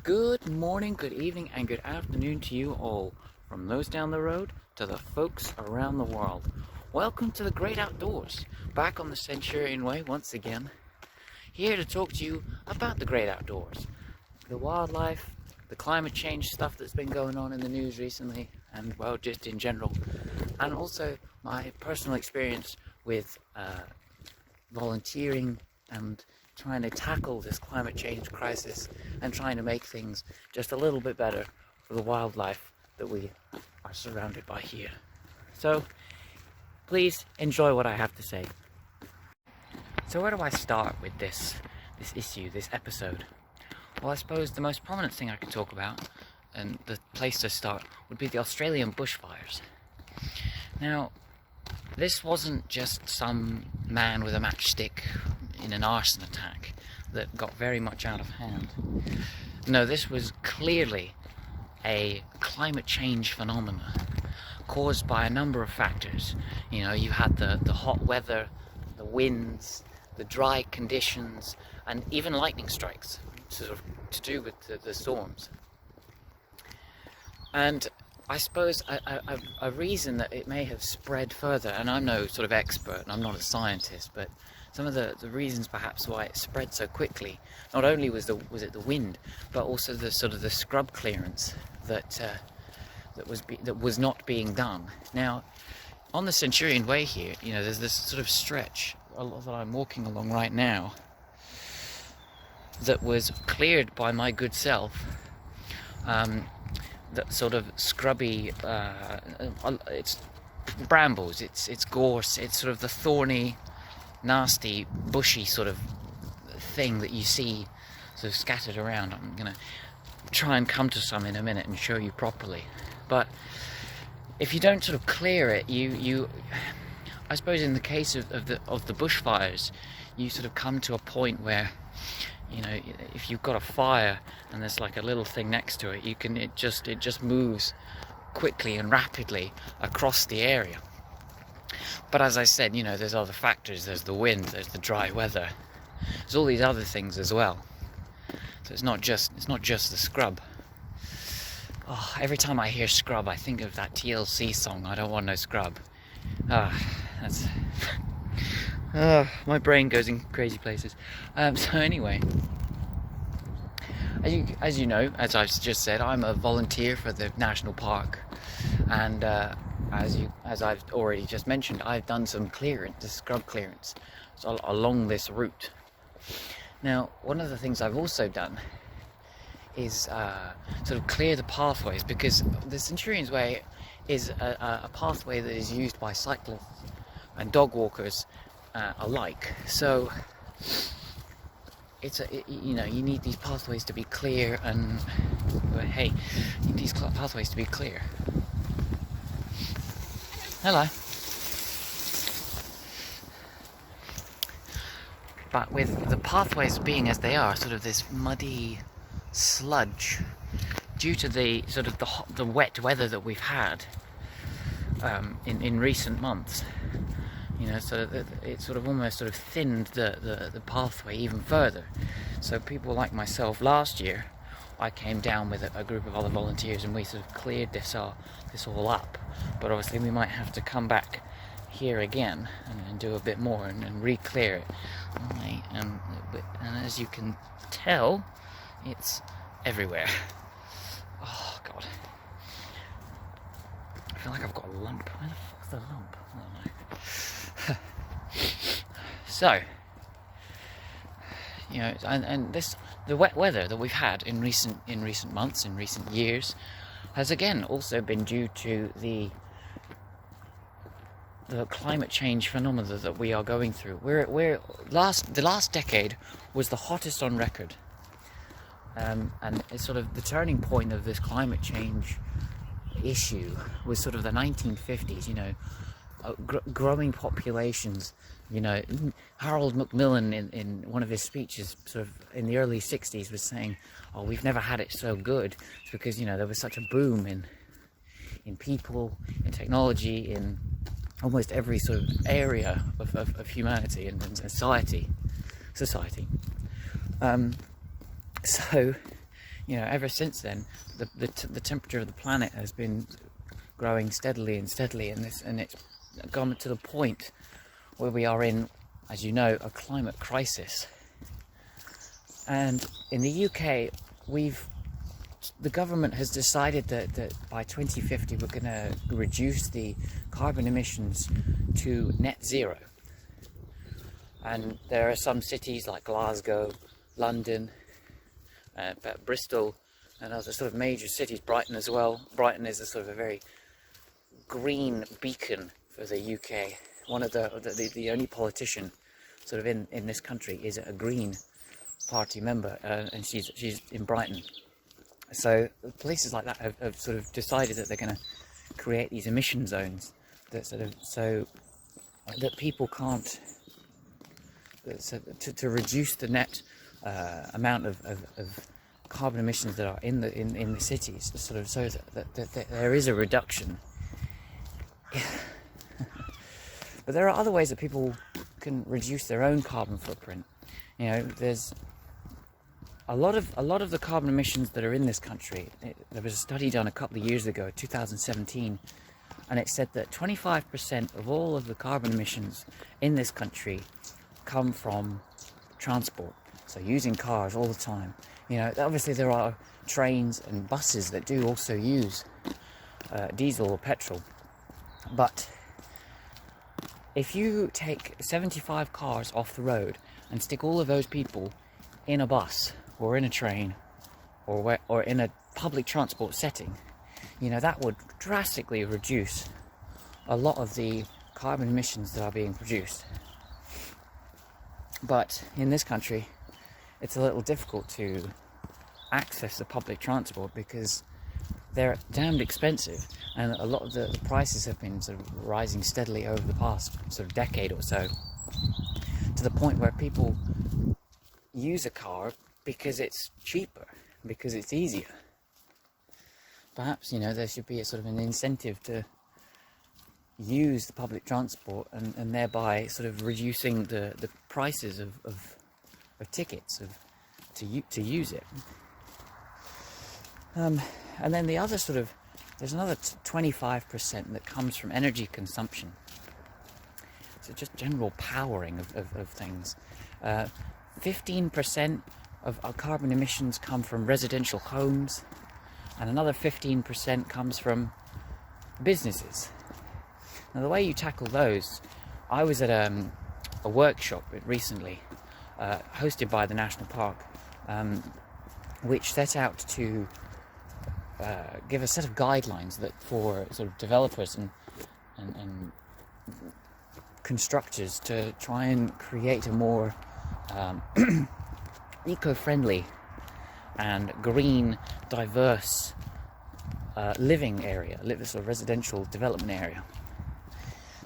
Good morning, good evening, and good afternoon to you all, from those down the road to the folks around the world. Welcome to the great outdoors, back on the Centurion Way once again, here to talk to you about the great outdoors, the wildlife, the climate change stuff that's been going on in the news recently, and well, just in general, and also my personal experience with volunteering and trying to tackle this climate change crisis and trying to make things just a little bit better for the wildlife that we are surrounded by here. So please enjoy what I have to say. So where do I start with this issue, this episode? Well, I suppose the most prominent thing I could talk about, and the place to start, would be the Australian bushfires. Now, this wasn't just some man with a matchstick in an arson attack that got very much out of hand. No, this was clearly a climate change phenomena caused by a number of factors. You know, you had the hot weather, the winds, the dry conditions, and even lightning strikes to do with the storms. And I suppose a reason that it may have spread further, and I'm no sort of expert and I'm not a scientist, but some of the reasons perhaps why it spread so quickly, not only was it the wind, but also the sort of the scrub clearance that was not being done. Now, on the Centurion Way here, you know, there's this sort of stretch that I'm walking along right now that was cleared by my good self. That sort of scrubby, it's brambles, it's gorse, it's sort of the thorny, nasty, bushy sort of thing that you see sort of scattered around. I'm gonna try and come to some in a minute and show you properly. But if you don't sort of clear it, you I suppose in the case of the bushfires, you sort of come to a point where, you know, if you've got a fire and there's like a little thing next to it, it just moves quickly and rapidly across the area. But as I said, you know, there's other factors. There's the wind, there's the dry weather, there's all these other things as well. So it's not just the scrub. Oh, every time I hear scrub, I think of that TLC song, I Don't Want No Scrub. That's my brain goes in crazy places. So anyway, as you know, as I've just said, I'm a volunteer for the national park, and as I've already just mentioned, I've done some scrub clearance along this route. Now, one of the things I've also done is sort of clear the pathways, because the Centurion's Way is a pathway that is used by cyclists and dog walkers alike. So you know, you need these pathways to be clear, and hey, you need these pathways to be clear. Hello. But with the pathways being as they are, sort of this muddy sludge, due to the sort of the wet weather that we've had in recent months, you know, so that it sort of almost sort of thinned the pathway even further. So people like myself, last year I came down with a group of other volunteers and we sort of cleared this all up. But obviously we might have to come back here again and do a bit more and re-clear it. And as you can tell, it's everywhere. Oh God, I feel like I've got a lump. Where the fuck's the lump? I don't know. So, you know, and the wet weather that we've had in recent months, in recent years, has again also been due to the climate change phenomena that we are going through. The last decade was the hottest on record, and it's sort of the turning point of this climate change issue was sort of the 1950s. You know, growing populations. You know, Harold Macmillan in one of his speeches sort of in the early 60s was saying, oh, we've never had it so good. It's because, you know, there was such a boom in people, in technology, in almost every sort of area of humanity and society. So you know, ever since then, the temperature of the planet has been growing steadily and steadily, and it's gone to the point where we are in, as you know, a climate crisis. And in the UK, the government has decided that by 2050 we're going to reduce the carbon emissions to net zero. And there are some cities like Glasgow, London, Bristol, and other sort of major cities, Brighton as well. Brighton is a sort of a very green beacon for the UK. One of the only politician sort of in this country is a Green Party member, and she's in Brighton. So places like that have sort of decided that they're going to create these emission zones that sort of, so that people can't, to reduce the net amount of carbon emissions that are in the cities, sort of, so that there is a reduction. But there are other ways that people can reduce their own carbon footprint. You know, there's a lot of the carbon emissions that are in this country. There was a study done a couple of years ago, 2017, and it said that 25% of all of the carbon emissions in this country come from transport. So using cars all the time. You know, obviously there are trains and buses that do also use diesel or petrol, but if you take 75 cars off the road and stick all of those people in a bus or in a train or in a public transport setting, you know, that would drastically reduce a lot of the carbon emissions that are being produced. But in this country, it's a little difficult to access the public transport because they're damned expensive, and a lot of the prices have been sort of rising steadily over the past sort of decade or so, to the point where people use a car because it's cheaper, because it's easier. Perhaps, you know, there should be a sort of an incentive to use the public transport and thereby sort of reducing the prices of tickets to use it. And then the other sort of, there's another 25% that comes from energy consumption. So just general powering of things. 15% of our carbon emissions come from residential homes, and another 15% comes from businesses. Now the way you tackle those, I was at a workshop recently, hosted by the National Park, which set out to give a set of guidelines that for sort of developers and constructors to try and create a more eco-friendly and green, diverse living area, sort of residential development area.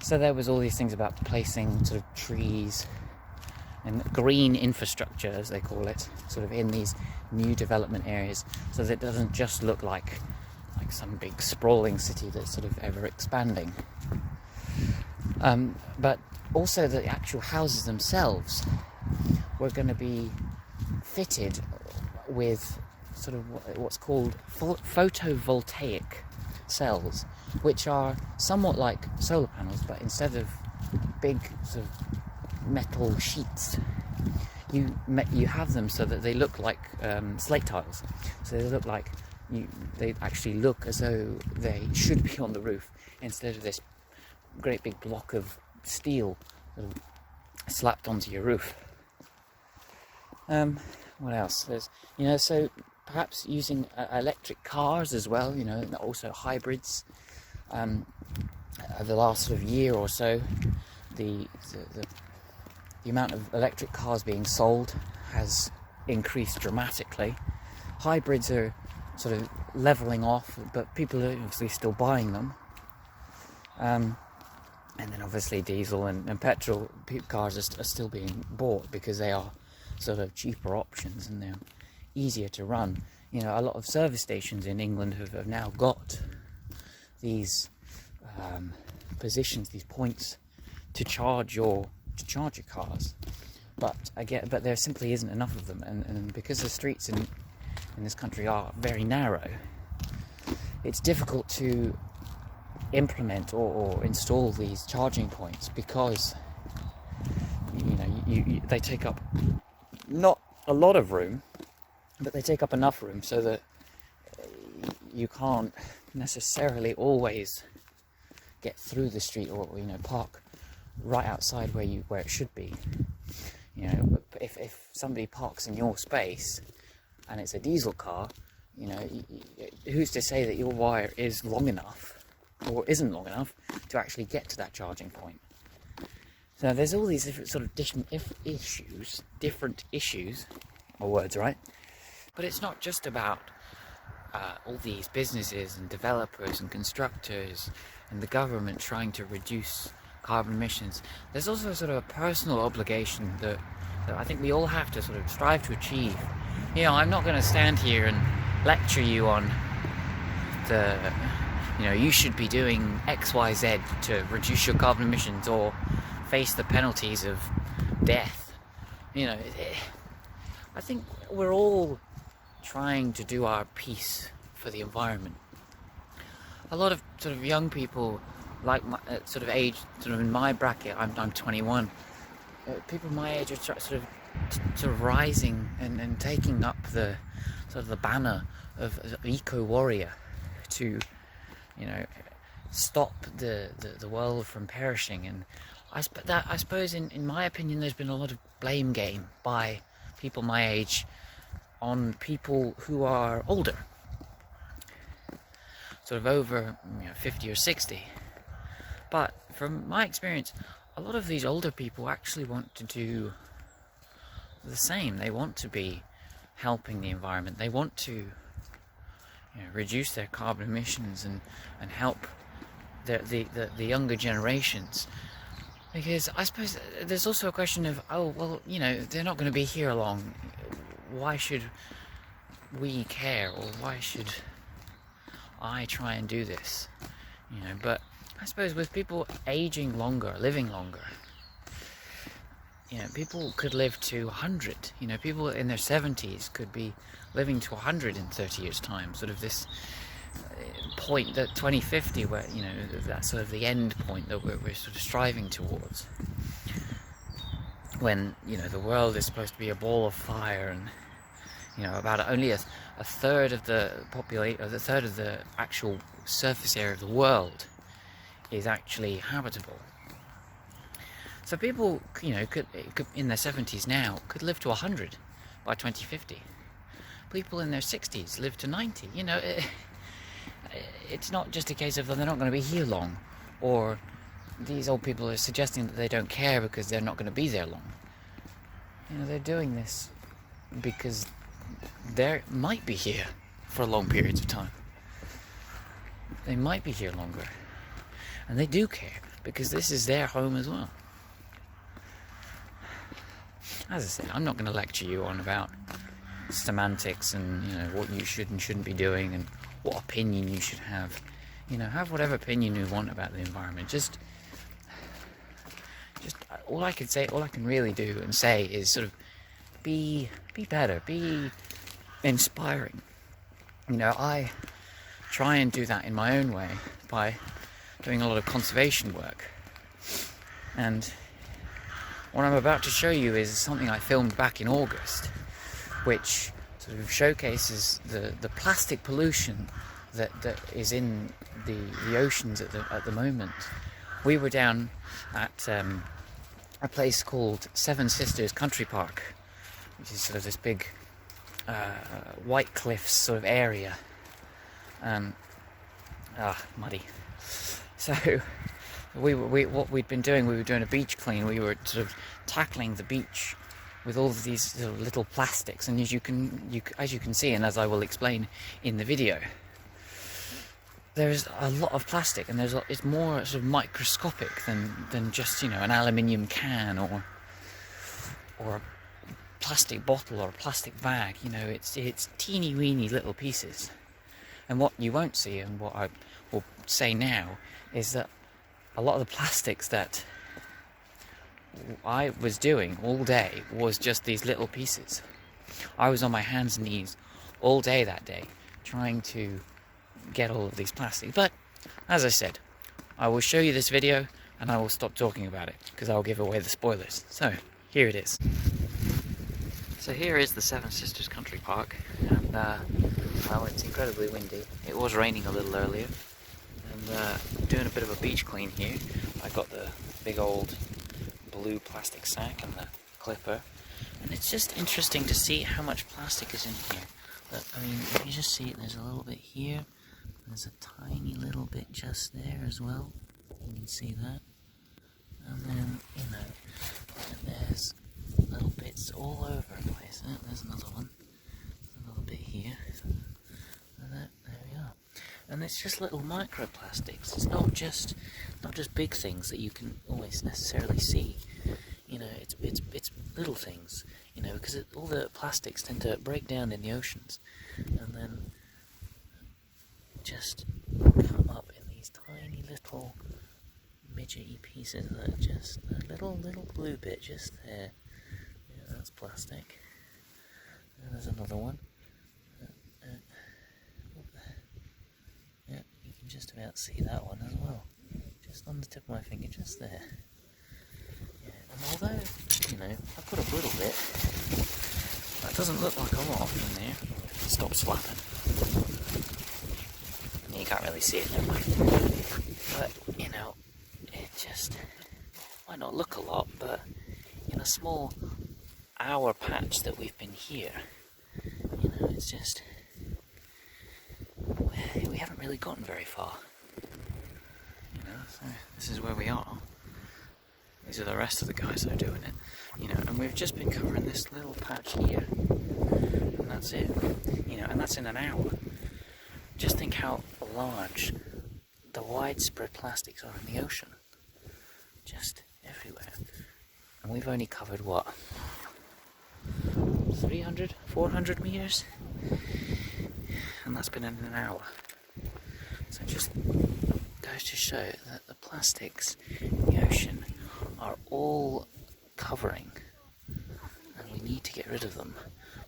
So there was all these things about placing sort of trees and green infrastructure, as they call it, sort of in these new development areas, so that it doesn't just look like some big sprawling city that's sort of ever expanding. But also the actual houses themselves were going to be fitted with sort of what's called photovoltaic cells, which are somewhat like solar panels, but instead of big sort of metal sheets, you have them so that they look like slate tiles. So they actually look as though they should be on the roof instead of this great big block of steel slapped onto your roof. What else? There's, you know, so perhaps using electric cars as well, you know, and also hybrids. Over the last sort of year or so, the amount of electric cars being sold has increased dramatically. Hybrids are sort of leveling off, but people are obviously still buying them. And then obviously diesel and petrol cars are still being bought because they are sort of cheaper options and they're easier to run. You know, a lot of service stations in England have now got these positions, these points to charge your cars, but there simply isn't enough of them, and because the streets in this country are very narrow, it's difficult to implement or install these charging points, because they take up not a lot of room, but they take up enough room so that you can't necessarily always get through the street, or park right outside where it should be. If somebody parks in your space and it's a diesel car, who's to say that your wire is long enough or isn't long enough to actually get to that charging point? So there's all these different sort of different issues, or words, right? But it's not just about all these businesses and developers and constructors and the government trying to reduce carbon emissions. There's also sort of a personal obligation that I think we all have to sort of strive to achieve. I'm not going to stand here and lecture you on you should be doing X, Y, Z to reduce your carbon emissions or face the penalties of death. I think we're all trying to do our piece for the environment. A lot of sort of young people, like my sort of age, sort of in my bracket, I'm 21. People my age are sort of rising and taking up the sort of the banner of eco warrior to, stop the world from perishing. And I suppose in my opinion, there's been a lot of blame game by people my age on people who are older, sort of over 50 or 60. But from my experience, a lot of these older people actually want to do the same. They want to be helping the environment. They want to reduce their carbon emissions and help the younger generations. Because I suppose there's also a question of, they're not going to be here long. Why should we care, or why should I try and do this? But I suppose with people aging longer, living longer, people could live to 100. People in their 70s could be living to 100 in 30 years' time. Sort of this point, that 2050, where that's sort of the end point that we're sort of striving towards. When the world is supposed to be a ball of fire, and about only a third of the population, or a third of the actual surface area of the world is actually habitable. So people, could in their 70s now could live to 100 by 2050. People in their 60s live to 90. It's not just a case of they're not going to be here long, or these old people are suggesting that they don't care because they're not going to be there long. They're doing this because they might be here for long periods of time. They might be here longer, and they do care because this is their home as well. As I said, I'm not going to lecture you on about semantics and what you should and shouldn't be doing and what opinion you should have. Have whatever opinion you want about the environment. Just all I can really do and say is sort of be better, be inspiring. I try and do that in my own way by doing a lot of conservation work. And what I'm about to show you is something I filmed back in August, which sort of showcases the plastic pollution that is in the oceans at the moment. We were down at a place called Seven Sisters Country Park, which is sort of this big white cliffs sort of area. Muddy. So what we'd been doing, we were doing a beach clean. We were sort of tackling the beach with all of these sort of little plastics, and as you can see, and as I will explain in the video, there's a lot of plastic, and it's more sort of microscopic than just an aluminium can or a plastic bottle or a plastic bag. It's teeny weeny little pieces. And what you won't see, and what I will say now, is that a lot of the plastics that I was doing all day was just these little pieces. I was on my hands and knees all day that day trying to get all of these plastics. But as I said, I will show you this video and I will stop talking about it because I'll give away the spoilers. So here it is. So here is the Seven Sisters Country Park, and well, it's incredibly windy. It was raining a little earlier, and doing a bit of a beach clean here. I got the big old blue plastic sack and the clipper, and it's just interesting to see how much plastic is in here. But, I mean, if you just see it, there's a little bit here, there's a tiny little bit just there as well. You can see that, and then, you know, and there's little bits all over the place. There's another one. There's another bit here. And there we are. And it's just little microplastics. It's not just big things that you can always necessarily see. You know, it's little things. You know, because all the plastics tend to break down in the oceans, and then just come up in these tiny little midgety pieces that are just a little blue bit just there. That's plastic. And there's another one. Yeah, you can just about see that one as well. Just on the tip of my finger, just there. Yeah, and although, you know, I've got a little bit, that doesn't look like a lot in there. It stops flapping. You can't really see it, never mind. But, you know, it just might not look a lot, but in a small hour patch that we've been here, you know, it's just, we haven't really gotten very far, you know, so this is where we are. These are the rest of the guys that are doing it, you know, and we've just been covering this little patch here, and that's it, you know, and that's in an hour. Just think how large the widespread plastics are in the ocean, just everywhere, and we've only covered what? 300, 400 meters, and that's been in an hour. So it just goes to show that the plastics in the ocean are all covering, and we need to get rid of them,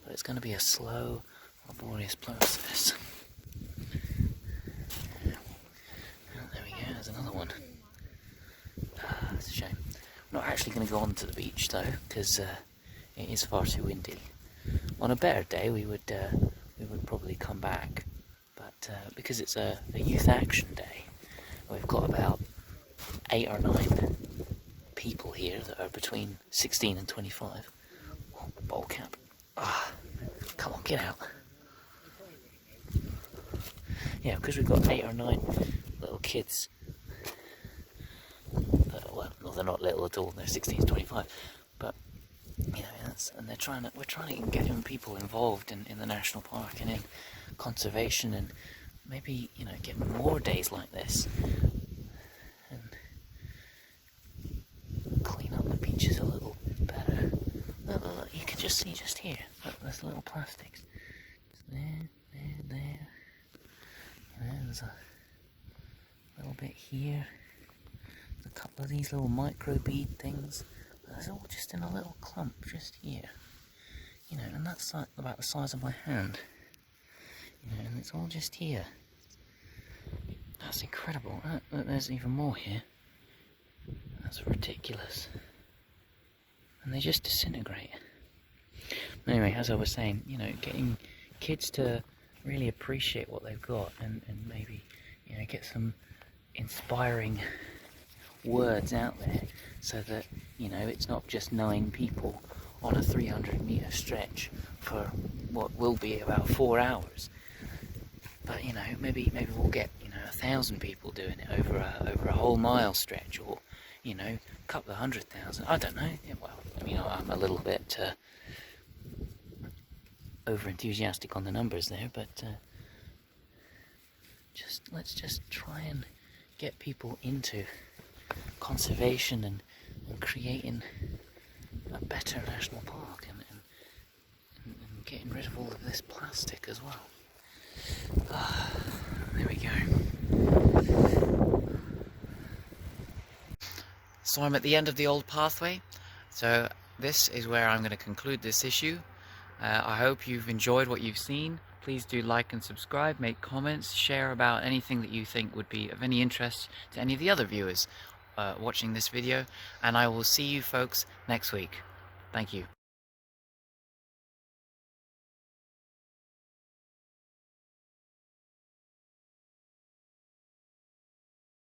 but it's going to be a slow, laborious process. Oh, there we go, there's another one. It's a shame. I'm not actually going to go on to the beach though, because it is far too windy. On a better day, we would probably come back, but because it's a youth action day, we've got about 8 or 9 people here that are between 16 and 25. Oh, ball cap. Ah, come on, get out. Yeah, because we've got 8 or 9 little kids. Well, no, they're not little at all. They're 16 to 25, but. You know, and we're trying to get young people involved in the national park and in conservation, and maybe, you know, get more days like this and clean up the beaches a little better. Look, you can just see just here, look, there's little plastics. Just there. You know, there's a little bit here. There's a couple of these little micro bead things. It's all just in a little clump just here, you know, and that's like about the size of my hand, you know, and it's all just here. That's incredible. There's even more here. That's ridiculous. And they just disintegrate. Anyway, as I was saying, you know, getting kids to really appreciate what they've got, and maybe, you know, get some inspiring words out there, so that, you know, it's not just 9 people on a 300-meter stretch for what will be about 4 hours, but, you know, maybe we'll get, you know, 1,000 people doing it over a whole mile stretch, or, you know, a couple of 100,000. I don't know. Yeah, well, I mean, I'm a little bit over enthusiastic on the numbers there, but let's just try and get people into conservation and creating a better national park, and getting rid of all of this plastic as well. There we go. So I'm at the end of the old pathway, so this is where I'm going to conclude this issue. I hope you've enjoyed what you've seen. Please do like and subscribe, make comments, share about anything that you think would be of any interest to any of the other viewers watching this video, and I will see you folks next week. Thank you.